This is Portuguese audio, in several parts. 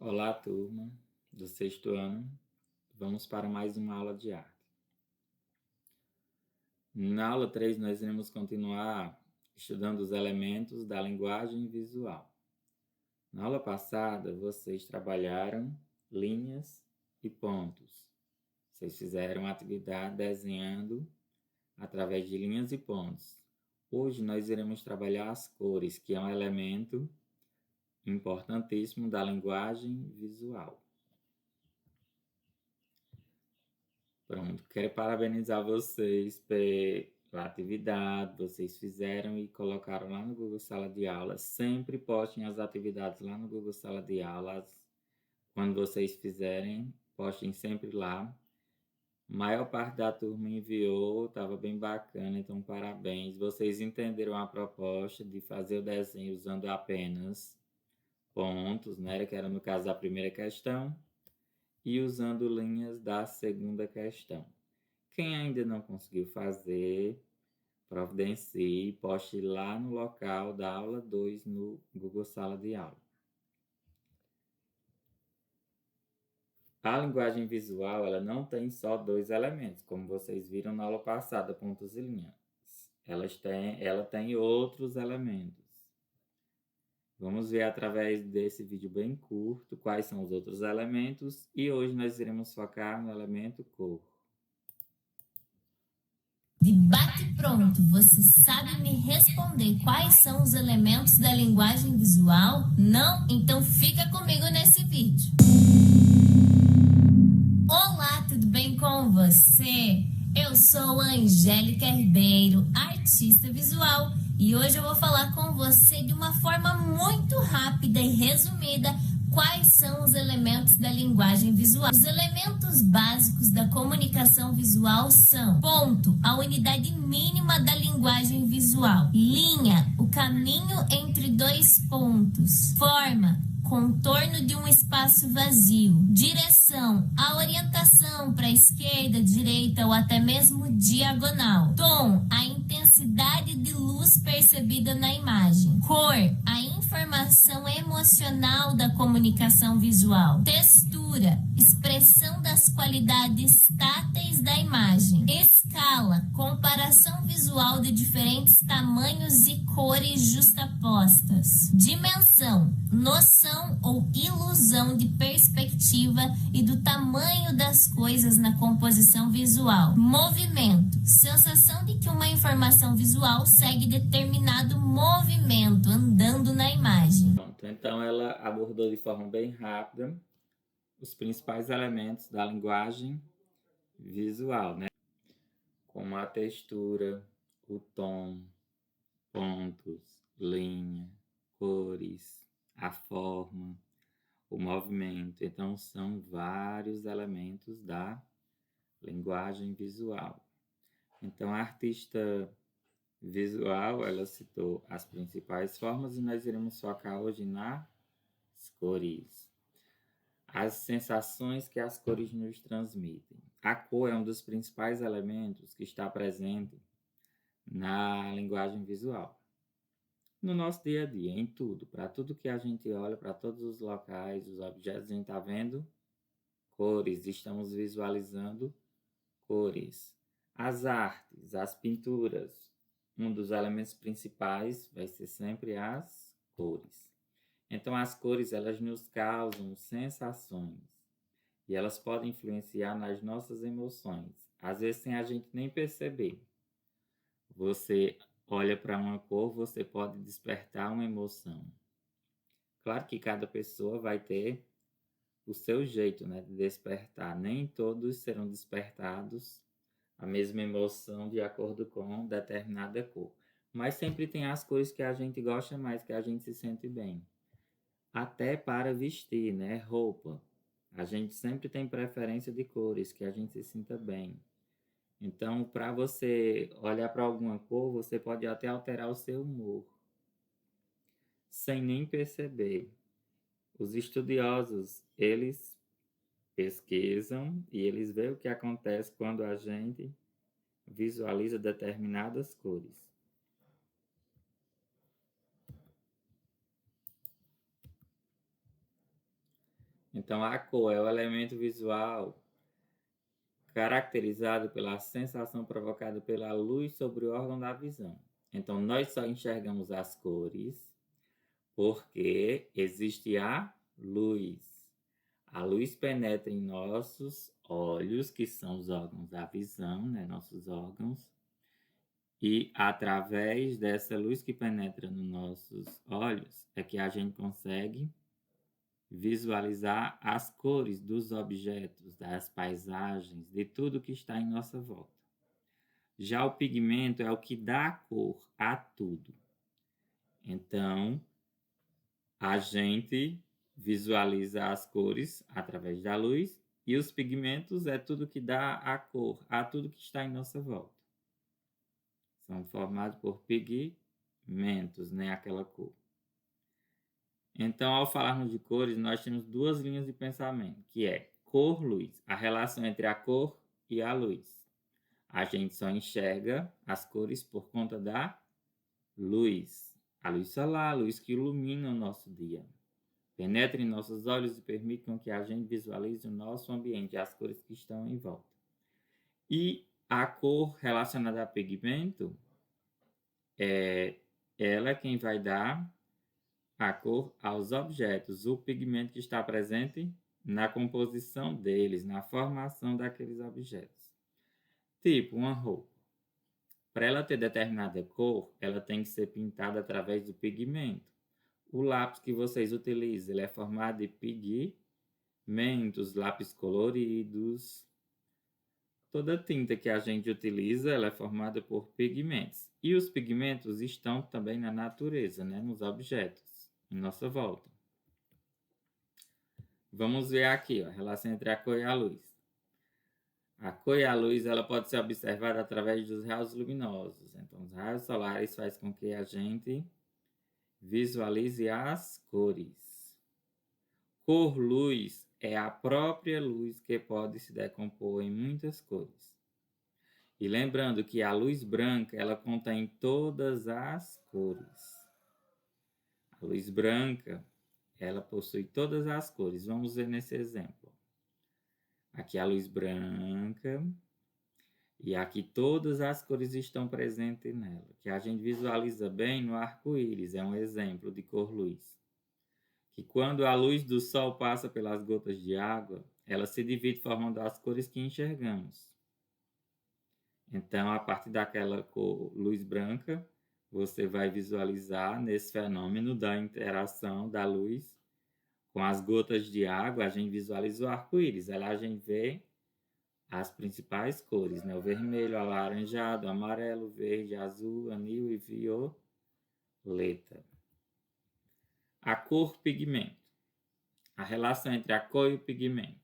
Olá, turma do sexto ano. Vamos para mais uma aula de arte. Na aula 3, nós iremos continuar estudando os elementos da linguagem visual. Na aula passada, vocês trabalharam linhas e pontos. Vocês fizeram a atividade desenhando através de linhas e pontos. Hoje nós iremos trabalhar as cores, que é um elemento importantíssimo da linguagem visual. Pronto, quero parabenizar vocês pela atividade que vocês fizeram e colocaram lá no Google Sala de Aula. Sempre postem as atividades lá no Google Sala de Aulas. Quando vocês fizerem, postem sempre lá. A maior parte da turma enviou, estava bem bacana, então parabéns. Vocês entenderam a proposta de fazer o desenho usando apenas pontos, né? Que era no caso da primeira questão. E usando linhas da segunda questão. Quem ainda não conseguiu fazer, providencie e poste lá no local da aula 2 no Google Sala de Aula. A linguagem visual, ela não tem só dois elementos, como vocês viram na aula passada, pontos e linhas. Ela tem outros elementos. Vamos ver através desse vídeo bem curto quais são os outros elementos e hoje nós iremos focar no elemento cor. De bate-pronto, você sabe me responder quais são os elementos da linguagem visual? Não? Então fica comigo nesse vídeo. Olá, tudo bem com você? Eu sou Angélica Ribeiro, artista visual, e hoje eu vou falar com você de uma forma muito rápida e resumida quais são os elementos da linguagem visual. Os elementos básicos da comunicação visual são: ponto, a unidade mínima da linguagem visual; linha, o caminho entre dois pontos; forma, contorno de um espaço vazio; direção, a orientação para a esquerda, direita ou até mesmo diagonal; tom, a intensidade de luz percebida na imagem; cor, a informação emocional da comunicação visual; textura, expressão das qualidades táteis da imagem; escala, comparação visual de diferentes tamanhos e cores justapostas; dimensão, noção ou ilusão de perspectiva e do tamanho das coisas na composição visual; movimento, sensação de que uma informação visual segue determinado movimento andando na imagem. Pronto, então ela abordou de forma bem rápida os principais elementos da linguagem visual, né? Como a textura, o tom, pontos, linha, cores, a forma, o movimento. Então, são vários elementos da linguagem visual. Então, a artista visual, ela citou as principais formas e nós iremos focar hoje nas cores. As sensações que as cores nos transmitem. A cor é um dos principais elementos que está presente na linguagem visual. No nosso dia a dia, em tudo, para tudo que a gente olha, para todos os locais, os objetos, a gente está vendo cores, estamos visualizando cores. As artes, as pinturas, um dos elementos principais vai ser sempre as cores. Então, as cores, elas nos causam sensações e elas podem influenciar nas nossas emoções, às vezes sem a gente nem perceber. Você olha para uma cor, você pode despertar uma emoção. Claro que cada pessoa vai ter o seu jeito, né, de despertar. Nem todos serão despertados a mesma emoção de acordo com determinada cor. Mas sempre tem as cores que a gente gosta mais, que a gente se sente bem. Até para vestir, né, roupa. A gente sempre tem preferência de cores, que a gente se sinta bem. Então, para você olhar para alguma cor, você pode até alterar o seu humor, sem nem perceber. Os estudiosos, eles pesquisam e eles veem o que acontece quando a gente visualiza determinadas cores. Então, a cor é o elemento visual caracterizado pela sensação provocada pela luz sobre o órgão da visão. Então, nós só enxergamos as cores porque existe a luz. A luz penetra em nossos olhos, que são os órgãos da visão, né? Nossos órgãos. E através dessa luz que penetra nos nossos olhos é que a gente consegue visualizar as cores dos objetos, das paisagens, de tudo que está em nossa volta. Já o pigmento é o que dá cor a tudo. Então, a gente visualiza as cores através da luz e os pigmentos é tudo que dá a cor a tudo que está em nossa volta. São formados por pigmentos, né? Aquela cor. Então, ao falarmos de cores, nós temos duas linhas de pensamento, que é cor-luz, a relação entre a cor e a luz. A gente só enxerga as cores por conta da luz. A luz solar, a luz que ilumina o nosso dia. Penetra em nossos olhos e permite que a gente visualize o nosso ambiente, as cores que estão em volta. E a cor relacionada a pigmento, ela é quem vai dar a cor aos objetos, o pigmento que está presente na composição deles, na formação daqueles objetos. Tipo, uma roupa. Para ela ter determinada cor, ela tem que ser pintada através do pigmento. O lápis que vocês utilizam, ele é formado de pigmentos, lápis coloridos. Toda tinta que a gente utiliza, ela é formada por pigmentos. E os pigmentos estão também na natureza, né? Nos objetos, em nossa volta. Vamos ver aqui, ó, a relação entre a cor e a luz. A cor e a luz ela pode ser observada através dos raios luminosos. Então, os raios solares fazem com que a gente visualize as cores. Cor-luz é a própria luz que pode se decompor em muitas cores. E lembrando que a luz branca ela contém todas as cores. A luz branca ela possui todas as cores. Vamos ver nesse exemplo. Aqui a luz branca. E aqui todas as cores estão presentes nela, que a gente visualiza bem no arco-íris, é um exemplo de cor-luz. Que quando a luz do sol passa pelas gotas de água, ela se divide formando as cores que enxergamos. Então, a partir daquela cor luz branca, você vai visualizar nesse fenômeno da interação da luz com as gotas de água, a gente visualiza o arco-íris. Aí a gente vê as principais cores, né? O vermelho, alaranjado, amarelo, verde, azul, anil e violeta. A cor pigmento. A relação entre a cor e o pigmento.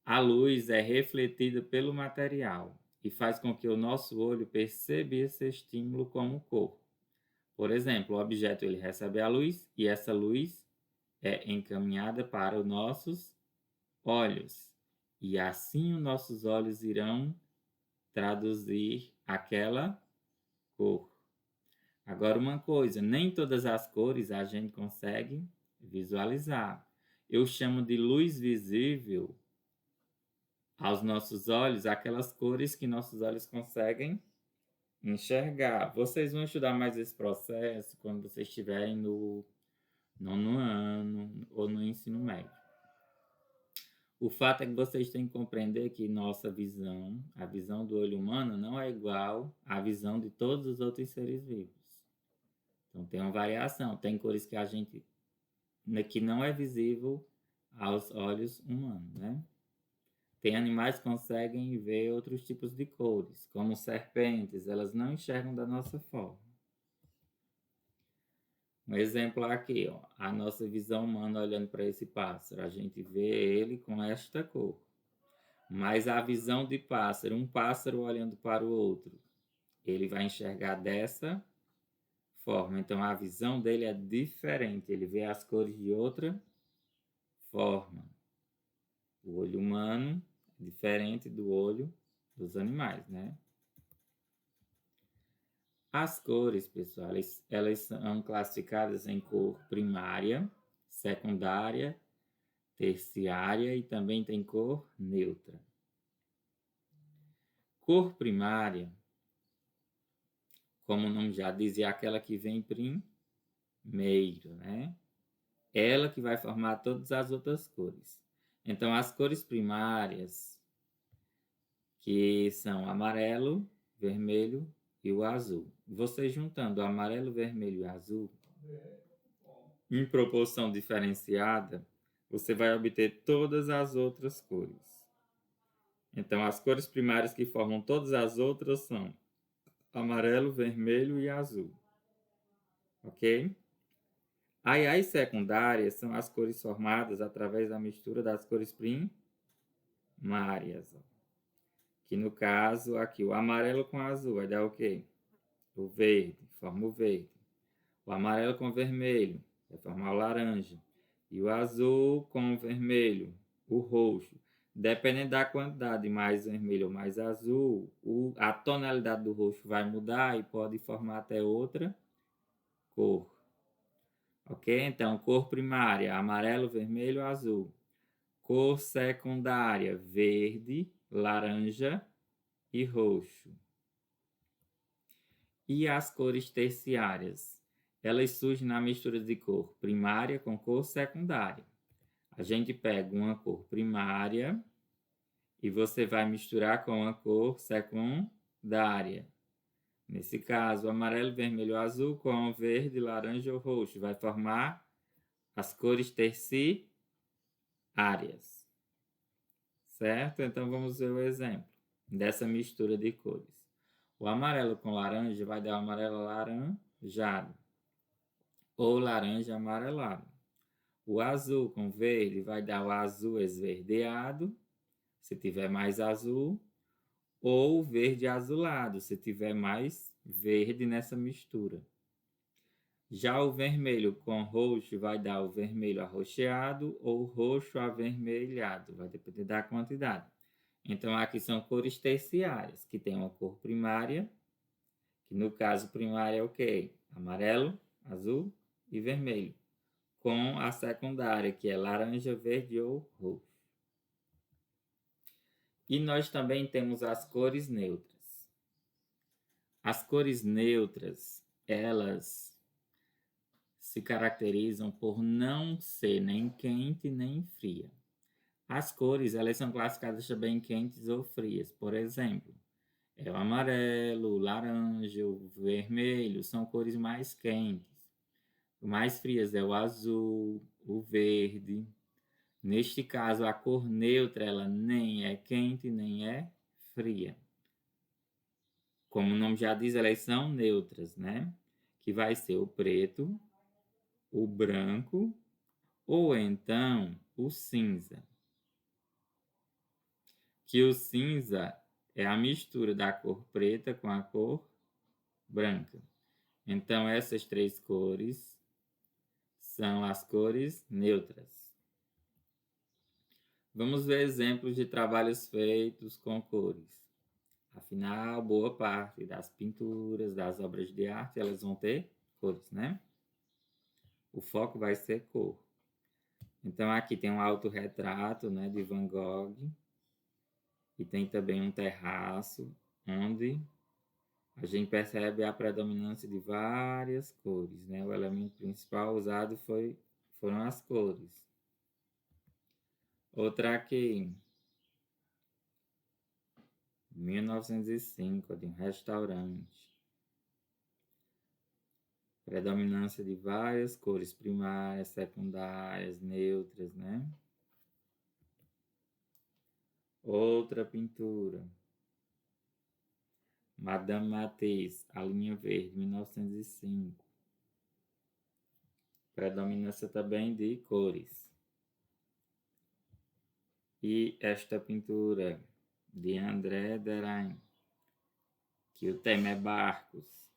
A luz é refletida pelo material e faz com que o nosso olho perceba esse estímulo como cor. Por exemplo, o objeto ele recebe a luz e essa luz é encaminhada para os nossos olhos. E assim os nossos olhos irão traduzir aquela cor. Agora uma coisa, nem todas as cores a gente consegue visualizar. Eu chamo de luz visível aos nossos olhos aquelas cores que nossos olhos conseguem enxergar. Vocês vão estudar mais esse processo quando vocês estiverem no nono ano ou no ensino médio. O fato é que vocês têm que compreender que nossa visão, a visão do olho humano, não é igual à visão de todos os outros seres vivos. Então tem uma variação, tem cores que a gente que não é visível aos olhos humanos, né? Tem animais que conseguem ver outros tipos de cores, como serpentes, elas não enxergam da nossa forma. Um exemplo aqui, ó, a nossa visão humana olhando para esse pássaro, a gente vê ele com esta cor. Mas a visão de pássaro, um pássaro olhando para o outro, ele vai enxergar dessa forma. Então a visão dele é diferente, ele vê as cores de outra forma. O olho humano é diferente do olho dos animais, né? As cores, pessoal, elas são classificadas em cor primária, secundária terciária e também tem cor neutra. Cor primária, como o nome já diz, é aquela que vem primeiro, né? Ela que vai formar todas as outras cores. Então, as cores primárias, que são amarelo, vermelho e o azul. Você juntando o amarelo, vermelho e azul, em proporção diferenciada, você vai obter todas as outras cores. Então, as cores primárias que formam todas as outras são amarelo, vermelho e azul. Ok? As secundárias são as cores formadas através da mistura das cores primárias. Que no caso, aqui, o amarelo com azul vai dar o quê? O verde, forma o verde. O amarelo com vermelho vai formar o laranja. E o azul com o vermelho, o roxo. Dependendo da quantidade, mais vermelho ou mais azul, a tonalidade do roxo vai mudar e pode formar até outra cor. Ok? Então, cor primária, amarelo, vermelho, azul. Cor secundária, verde, laranja e roxo. E as cores terciárias? Elas surgem na mistura de cor primária com cor secundária. A gente pega uma cor primária e você vai misturar com a cor secundária. Nesse caso, amarelo, vermelho, azul com verde, laranja ou roxo. Vai formar as cores terciárias. Certo? Então, vamos ver o exemplo dessa mistura de cores. O amarelo com laranja vai dar o amarelo alaranjado ou laranja amarelado. O azul com verde vai dar o azul esverdeado, se tiver mais azul, ou o verde azulado, se tiver mais verde nessa mistura. Já o vermelho com roxo vai dar o vermelho arroxeado ou roxo avermelhado, vai depender da quantidade. Então, aqui são cores terciárias, que tem uma cor primária, que no caso primária é o quê? Amarelo, azul e vermelho. Com a secundária, que é laranja, verde ou roxo. E nós também temos as cores neutras. As cores neutras, elas se caracterizam por não ser nem quente nem fria. As cores, elas são classificadas também quentes ou frias. Por exemplo, o amarelo, o laranja, o vermelho são cores mais quentes. Mais frias é o azul, o verde. Neste caso, a cor neutra ela nem é quente nem é fria. Como o nome já diz, elas são neutras, né? Que vai ser o preto, o branco ou então o cinza. Que o cinza é a mistura da cor preta com a cor branca. Então, essas três cores são as cores neutras. Vamos ver exemplos de trabalhos feitos com cores. Afinal, boa parte das pinturas, das obras de arte, elas vão ter cores, né? O foco vai ser cor. Então, aqui tem um autorretrato, né, de Van Gogh. E tem também um terraço, onde a gente percebe a predominância de várias cores, né? O elemento principal usado foram as cores. Outra aqui, 1905, de um restaurante. Predominância de várias cores primárias, secundárias, neutras, né? Outra pintura. Madame Matisse, a linha verde, 1905. Predominância também de cores. E esta pintura de André Derain, que o tema é barcos.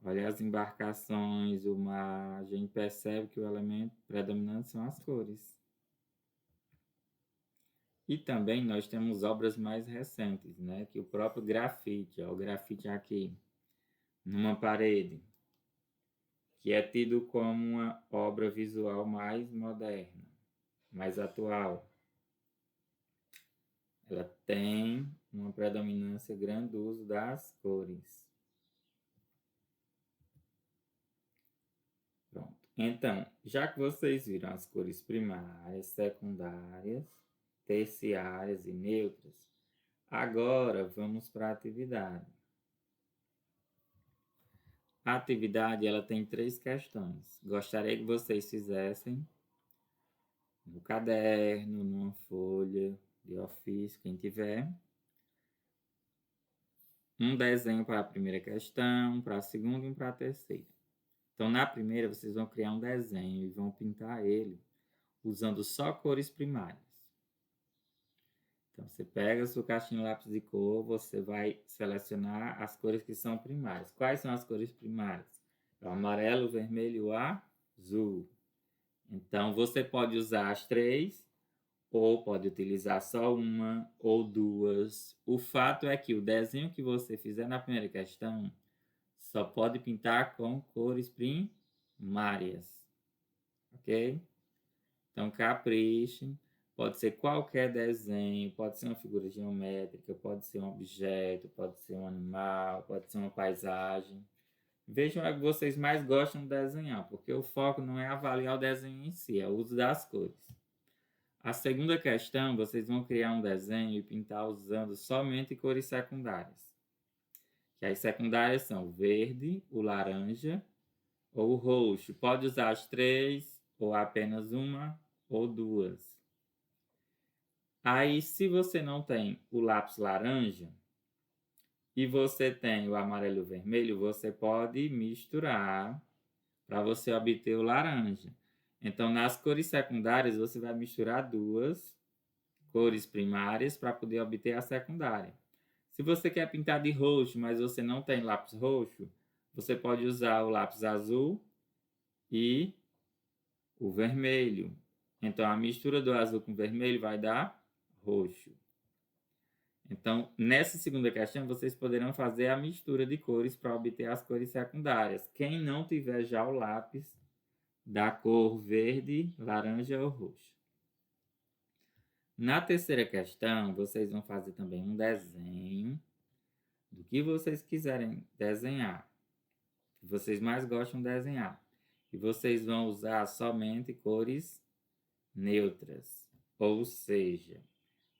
Olha as embarcações, o mar, a gente percebe que o elemento predominante são as cores. E também nós temos obras mais recentes, né? Que o próprio grafite, ó, o grafite aqui, numa parede, que é tido como uma obra visual mais moderna, mais atual. Ela tem uma predominância grande do uso das cores. Pronto. Então, já que vocês viram as cores primárias, secundárias, terciárias e neutras, agora vamos para a atividade. A atividade ela tem 3 questões. Gostaria que vocês fizessem no caderno, numa folha de ofício, quem tiver, um desenho para a primeira questão, para a segunda e para a terceira. Então, na primeira, vocês vão criar um desenho e vão pintar ele usando só cores primárias. Então, você pega a sua caixinha de lápis de cor, você vai selecionar as cores que são primárias. Quais são as cores primárias? O amarelo, o vermelho e o azul. Então, você pode usar as 3, ou pode utilizar só uma ou 2. O fato é que o desenho que você fizer na primeira questão só pode pintar com cores primárias. Ok? Então, caprichem. Pode ser qualquer desenho, pode ser uma figura geométrica, pode ser um objeto, pode ser um animal, pode ser uma paisagem. Vejam o que vocês mais gostam de desenhar, porque o foco não é avaliar o desenho em si, é o uso das cores. A segunda questão, vocês vão criar um desenho e pintar usando somente cores secundárias. Que as secundárias são o verde, o laranja ou o roxo. Pode usar as 3, ou apenas uma ou 2. Aí, se você não tem o lápis laranja e você tem o amarelo e o vermelho, você pode misturar para você obter o laranja. Então, nas cores secundárias, você vai misturar 2 cores primárias para poder obter a secundária. Se você quer pintar de roxo, mas você não tem lápis roxo, você pode usar o lápis azul e o vermelho. Então, a mistura do azul com o vermelho vai dar roxo. Então, nessa segunda questão, vocês poderão fazer a mistura de cores para obter as cores secundárias. Quem não tiver já o lápis da cor verde, laranja ou roxo. Na terceira questão, vocês vão fazer também um desenho do que vocês quiserem desenhar, que vocês mais gostam de desenhar. E vocês vão usar somente cores neutras, ou seja,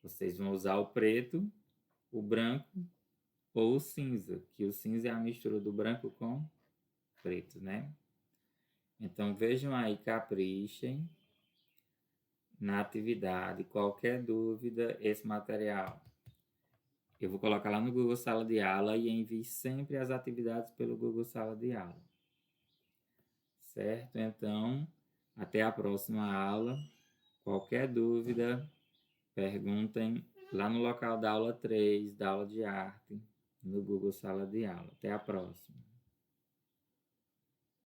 vocês vão usar o preto, o branco ou o cinza, que o cinza é a mistura do branco com preto, né? Então vejam aí, caprichem na atividade. Qualquer dúvida, esse material eu vou colocar lá no Google Sala de Aula e envie sempre as atividades pelo Google Sala de Aula. Certo? Então, até a próxima aula. Qualquer dúvida, perguntem lá no local da aula 3, da aula de arte, no Google Sala de Aula. Até a próxima.